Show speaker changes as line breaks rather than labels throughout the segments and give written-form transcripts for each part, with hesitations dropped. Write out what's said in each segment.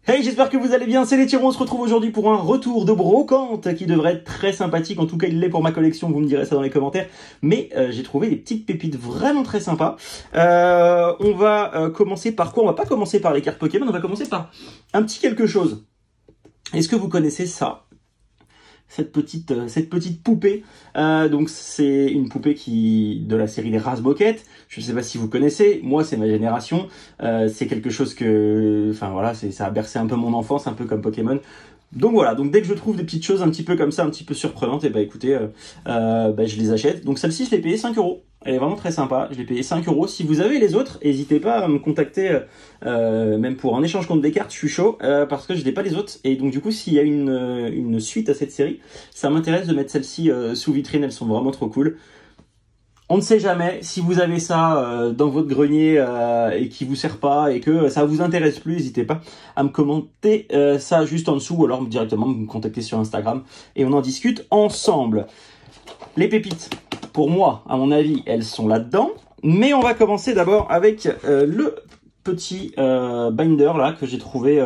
Hey, j'espère que vous allez bien, c'est les Tyrons, on se retrouve aujourd'hui pour un retour de brocante qui devrait être très sympathique, en tout cas il l'est pour ma collection, vous me direz ça dans les commentaires, mais j'ai trouvé des petites pépites vraiment très sympas. On va commencer par quoi? On va pas commencer par les cartes Pokémon, on va commencer par un petit quelque chose. Est-ce que vous connaissez ça? Cette petite poupée, donc c'est une poupée de la série des Razmoket. Je ne sais pas si vous connaissez, moi c'est ma génération, c'est quelque chose que, enfin voilà, ça a bercé un peu mon enfance, un peu comme Pokémon. Donc voilà, donc dès que je trouve des petites choses un petit peu comme ça, un petit peu surprenantes, et bah écoutez, je les achète. Donc celle-ci, je l'ai payée 5 €. Elle est vraiment très sympa, je l'ai payée 5 €. Si vous avez les autres, n'hésitez pas à me contacter, même pour un échange contre des cartes, je suis chaud, parce que je n'ai pas les autres. Et donc du coup, s'il y a une suite à cette série, ça m'intéresse de mettre celle-ci sous vitrine, elles sont vraiment trop cool. On ne sait jamais, si vous avez ça dans votre grenier et qui vous sert pas et que ça vous intéresse plus, n'hésitez pas à me commenter ça juste en dessous ou alors directement me contacter sur Instagram et on en discute ensemble. Les pépites, pour moi, à mon avis, elles sont là-dedans, mais on va commencer d'abord avec le petit binder là que j'ai trouvé.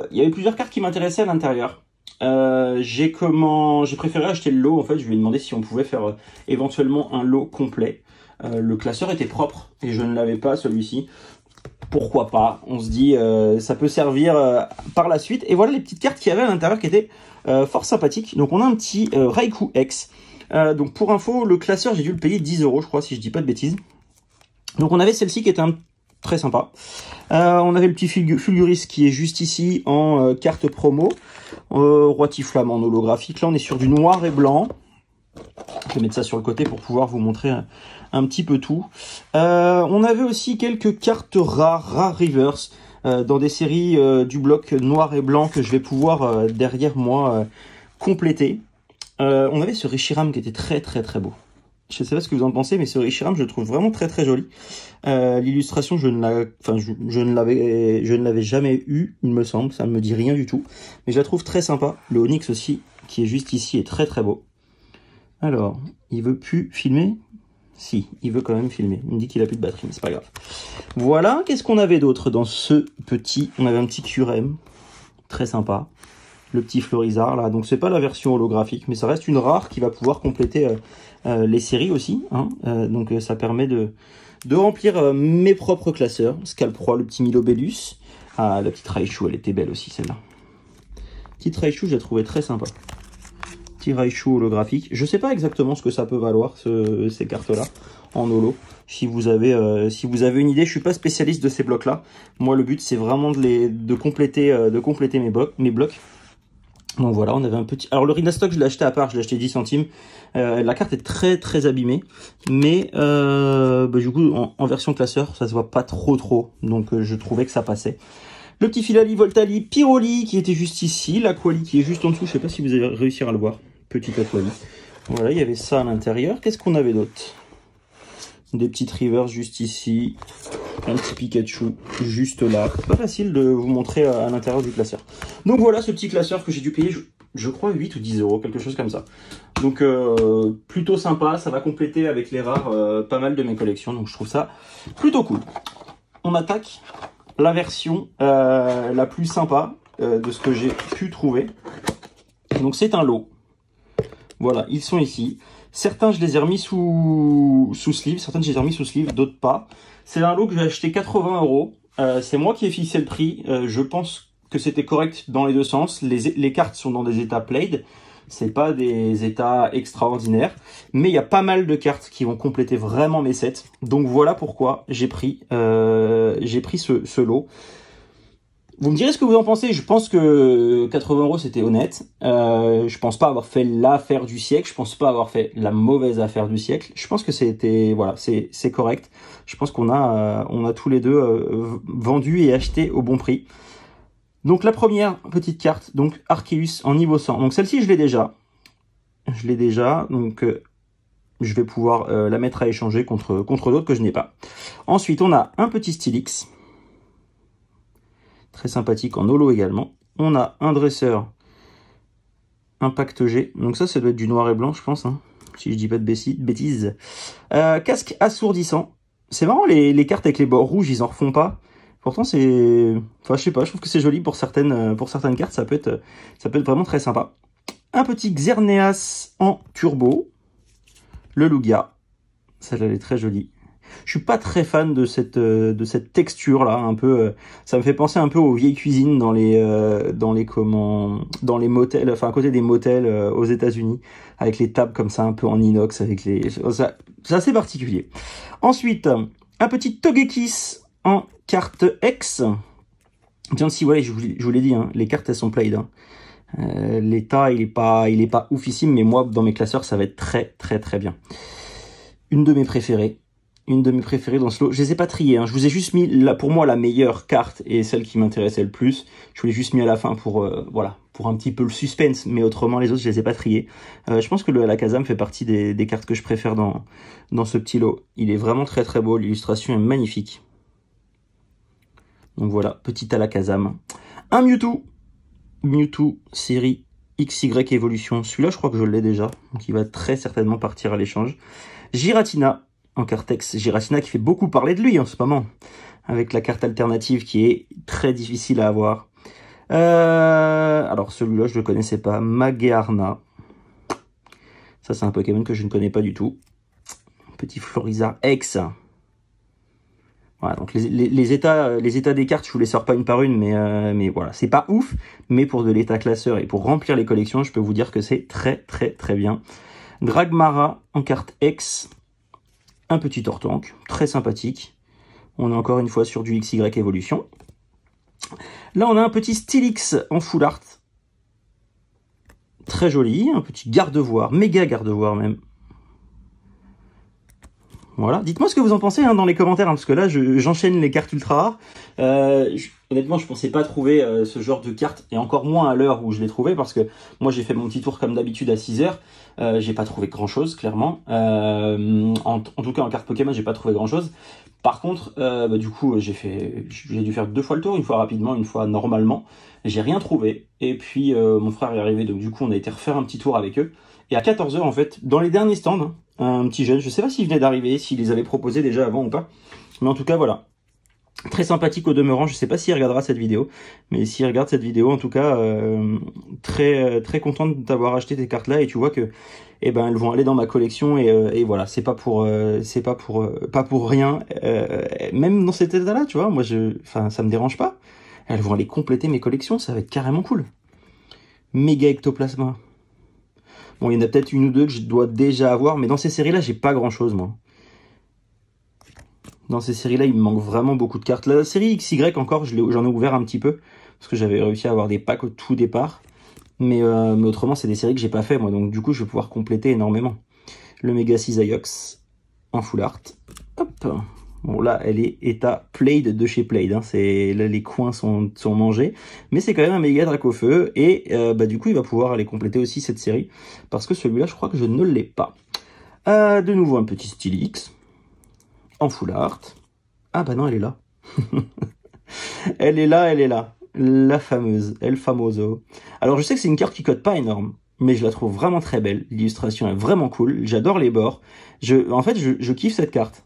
Il y avait plusieurs cartes qui m'intéressaient à l'intérieur. J'ai préféré acheter le lot en fait. Je lui ai demandé si on pouvait faire éventuellement un lot complet. Le classeur était propre et je ne l'avais pas celui-ci. Pourquoi pas? On se dit ça peut servir par la suite. Et voilà les petites cartes qu'il y avait à l'intérieur qui étaient fort sympathiques. Donc on a un petit Raikou X. Donc pour info, le classeur j'ai dû le payer 10 € je crois si je dis pas de bêtises. Donc on avait celle-ci qui était très sympa. On avait le petit Fulguris qui est juste ici en carte promo. Roitiflamme en holographique. Là, on est sur du noir et blanc. Je vais mettre ça sur le côté pour pouvoir vous montrer un petit peu tout. On avait aussi quelques cartes rares reverse dans des séries du bloc noir et blanc que je vais pouvoir derrière moi compléter. On avait ce Reshiram qui était très beau. Je ne sais pas ce que vous en pensez, mais ce Reshiram, je le trouve vraiment très joli. L'illustration, je ne l'avais jamais eu, il me semble. Ça ne me dit rien du tout. Mais je la trouve très sympa. Le Onyx aussi, qui est juste ici, est très beau. Alors, il veut plus filmer? Si, il veut quand même filmer. Il me dit qu'il a plus de batterie, mais c'est pas grave. Voilà, qu'est-ce qu'on avait d'autre dans ce petit... On avait un petit Curem, très sympa. Le petit Florizard, là. Donc, c'est pas la version holographique, mais ça reste une rare qui va pouvoir compléter les séries aussi. Hein. Donc, ça permet de remplir mes propres classeurs. Scalproie, le petit Milobellus. Ah, la petite Raichu, elle était belle aussi, celle-là. Petite Raichu, je la trouvais très sympa. Petit Raichu holographique. Je sais pas exactement ce que ça peut valoir, ces cartes-là, en holo. Si vous avez une idée, je suis pas spécialiste de ces blocs-là. Moi, le but, c'est vraiment de compléter mes blocs. Donc voilà, on avait un petit... Alors le Rhinastock, je l'ai acheté à part, je l'ai acheté 10 centimes. La carte est très abîmée. Mais du coup, en version classeur, ça se voit pas trop. Donc je trouvais que ça passait. Le petit Filali, Voltali, Pyroli qui était juste ici. L'Aquali qui est juste en dessous. Je sais pas si vous allez réussir à le voir. Petit Aquali. Voilà, il y avait ça à l'intérieur. Qu'est-ce qu'on avait d'autre? Des petites rivers juste ici. Un petit Pikachu juste là. Pas facile de vous montrer à l'intérieur du classeur. Donc voilà ce petit classeur que j'ai dû payer, je crois 8 ou 10 €, quelque chose comme ça. Donc plutôt sympa, ça va compléter avec les rares pas mal de mes collections. Donc je trouve ça plutôt cool. On attaque la version la plus sympa de ce que j'ai pu trouver. Donc c'est un lot. Voilà, ils sont ici. Certains, je les ai remis sous sleeve. Certaines, je les ai remis sous sleeve, d'autres pas. C'est un lot que j'ai acheté 80 €. C'est moi qui ai fixé le prix. Je pense que c'était correct dans les deux sens. Les cartes sont dans des états played. C'est pas des états extraordinaires. Mais il y a pas mal de cartes qui vont compléter vraiment mes sets. Donc voilà pourquoi j'ai pris ce lot. Vous me direz ce que vous en pensez. Je pense que 80 € c'était honnête. Je pense pas avoir fait l'affaire du siècle. Je pense pas avoir fait la mauvaise affaire du siècle. Je pense que c'était voilà, c'est correct. Je pense qu'on a tous les deux vendu et acheté au bon prix. Donc la première petite carte, donc Arceus en niveau 100. Donc celle-ci je l'ai déjà. Donc je vais pouvoir la mettre à échanger contre d'autres que je n'ai pas. Ensuite on a un petit Stylix. Très sympathique en holo également. On a un dresseur Impact G. Donc ça doit être du noir et blanc, je pense. Hein, si je dis pas de bêtises. Casque assourdissant. C'est marrant, les cartes avec les bords rouges, ils en refont pas. Pourtant, c'est... Enfin, je sais pas, je trouve que c'est joli pour certaines cartes, ça peut être vraiment très sympa. Un petit Xerneas en turbo. Le Lugia. Celle-là, elle est très jolie. Je suis pas très fan de cette texture là, un peu. Ça me fait penser un peu aux vieilles cuisines dans les motels, enfin à côté des motels aux États-Unis, avec les tables comme ça un peu en inox, avec les. C'est assez particulier. Ensuite, un petit Togekiss en carte X. Tiens, si ouais, je vous l'ai dit, hein, les cartes elles sont played. Hein. L'état il est pas oufissime, mais moi dans mes classeurs ça va être très très très bien. Une de mes préférées dans ce lot. Je les ai pas triées, hein. Je vous ai juste mis pour moi la meilleure carte et celle qui m'intéressait le plus. Je vous l'ai juste mis à la fin pour voilà, pour un petit peu le suspense, mais autrement les autres je les ai pas triées. Je pense que le Alakazam fait partie des cartes que je préfère dans ce petit lot. Il est vraiment très très beau, l'illustration est magnifique. Donc voilà, petit Alakazam. Un Mewtwo série XY Evolution. Celui-là je crois que je l'ai déjà, donc il va très certainement partir à l'échange. Giratina en Cartex, Giratina qui fait beaucoup parler de lui en ce moment, avec la carte alternative qui est très difficile à avoir. Alors celui-là je ne le connaissais pas, Magearna. Ça c'est un Pokémon que je ne connais pas du tout. Petit Florizard X. Voilà, donc les états des cartes, je vous les sors pas une par une, mais voilà, c'est pas ouf, mais pour de l'état classeur et pour remplir les collections, je peux vous dire que c'est très très très bien. Dragmara en carte X, un petit Tortank, très sympathique. On est encore une fois sur du XY Evolution. Là, on a un petit Steelix en full art. Très joli, un petit Gardevoir, méga Gardevoir même. Voilà, dites-moi ce que vous en pensez hein, dans les commentaires, hein, parce que là, j'enchaîne les cartes ultra rares. Honnêtement, je pensais pas trouver ce genre de cartes, et encore moins à l'heure où je l'ai trouvé, parce que moi, j'ai fait mon petit tour comme d'habitude à 6 heures. J'ai pas trouvé grand-chose, clairement. En tout cas, en carte Pokémon, j'ai pas trouvé grand-chose. Par contre, du coup, j'ai dû faire 2 fois le tour, une fois rapidement, une fois normalement. J'ai rien trouvé, et puis mon frère est arrivé, donc du coup, on a été refaire un petit tour avec eux. Et à 14 h en fait, dans les derniers stands, hein, un petit jeune, je sais pas s'il venait d'arriver, s'il les avait proposés déjà avant ou pas, mais en tout cas voilà, très sympathique au demeurant. Je sais pas s'il regardera cette vidéo, mais s'il regarde cette vidéo, en tout cas très content d'avoir acheté ces cartes là, et tu vois que eh ben elles vont aller dans ma collection, et voilà, c'est pas pour rien, même dans cet état là, tu vois, moi enfin ça me dérange pas, elles vont aller compléter mes collections, ça va être carrément cool. Méga Ectoplasma. Bon, il y en a peut-être une ou deux que je dois déjà avoir, mais dans ces séries-là, j'ai pas grand-chose, moi. Dans ces séries-là, il me manque vraiment beaucoup de cartes. La série XY, encore, j'en ai ouvert un petit peu, parce que j'avais réussi à avoir des packs au tout départ. Mais autrement, c'est des séries que j'ai pas fait, moi, donc du coup, je vais pouvoir compléter énormément. Le Mega Cisaiox en full art. Hop. Bon, là, elle est état Played de chez Played. Hein. Là, les coins sont mangés. Mais c'est quand même un méga Dracofeu. Et du coup, il va pouvoir aller compléter aussi cette série. Parce que celui-là, je crois que je ne l'ai pas. De nouveau, un petit Steelix. En full art. Ah bah non, elle est là. Elle est là. La fameuse. El Famoso. Alors, je sais que c'est une carte qui cote pas énorme. Mais je la trouve vraiment très belle. L'illustration est vraiment cool. J'adore les bords. En fait, je kiffe cette carte.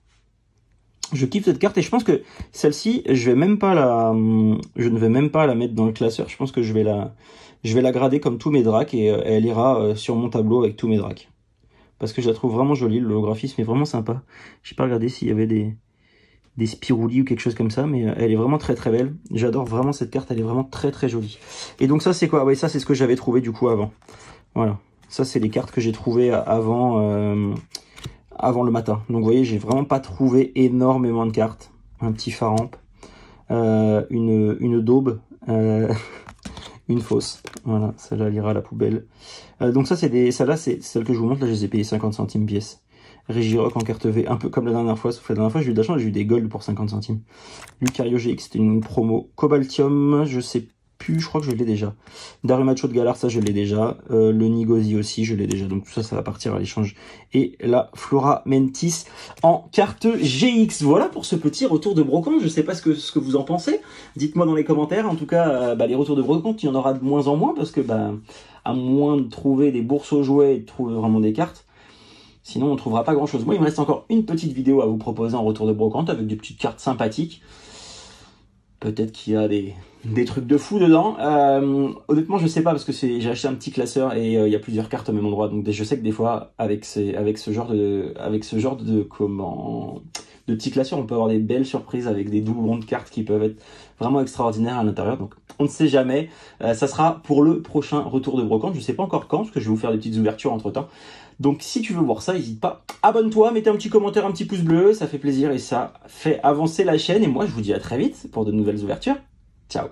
Je kiffe cette carte, et je pense que celle-ci, je ne vais même pas la mettre dans le classeur. Je pense que je vais la grader comme tous mes dracs, et elle ira sur mon tableau avec tous mes dracs. Parce que je la trouve vraiment jolie, le graphisme est vraiment sympa. Je n'ai pas regardé s'il y avait des spiroulis ou quelque chose comme ça, mais elle est vraiment très très belle. J'adore vraiment cette carte, elle est vraiment très très jolie. Et donc ça c'est quoi? Oui, ça c'est ce que j'avais trouvé du coup avant. Voilà, ça c'est les cartes que j'ai trouvées avant le matin. Donc vous voyez, j'ai vraiment pas trouvé énormément de cartes. Un petit Faramp, une daube, une fausse. Voilà, celle-là ira à la poubelle. Donc ça c'est celle-là c'est celle que je vous montre, là je les ai payées 50 centimes pièce. Régirock en carte V, un peu comme la dernière fois, sauf la dernière fois j'ai eu de la chance, j'ai eu des golds pour 50 centimes. Lucario GX, c'était une promo. Cobaltium, je sais plus, je crois que je l'ai déjà. Darumacho de Galar, ça je l'ai déjà. Le Nigozi aussi, je l'ai déjà. Donc tout ça, ça va partir à l'échange. Et la Flora Mentis en carte GX. Voilà pour ce petit retour de brocante. Je sais pas ce que vous en pensez. Dites-moi dans les commentaires. En tout cas, les retours de brocante, il y en aura de moins en moins, parce que à moins de trouver des bourses aux jouets et de trouver vraiment des cartes, sinon on ne trouvera pas grand chose. Moi, il me reste encore une petite vidéo à vous proposer en retour de brocante avec des petites cartes sympathiques. Peut-être qu'il y a des trucs de fou dedans. Honnêtement, je sais pas parce que j'ai acheté un petit classeur et il y a plusieurs cartes au même endroit. Donc je sais que des fois, avec ce genre de petits classeurs, on peut avoir des belles surprises avec des doublons de cartes qui peuvent être vraiment extraordinaires à l'intérieur. Donc on ne sait jamais. Ça sera pour le prochain retour de brocante. Je sais pas encore quand parce que je vais vous faire des petites ouvertures entre temps. Donc si tu veux voir ça, n'hésite pas, abonne-toi, mettez un petit commentaire, un petit pouce bleu, ça fait plaisir et ça fait avancer la chaîne. Et moi je vous dis à très vite pour de nouvelles ouvertures. Ciao.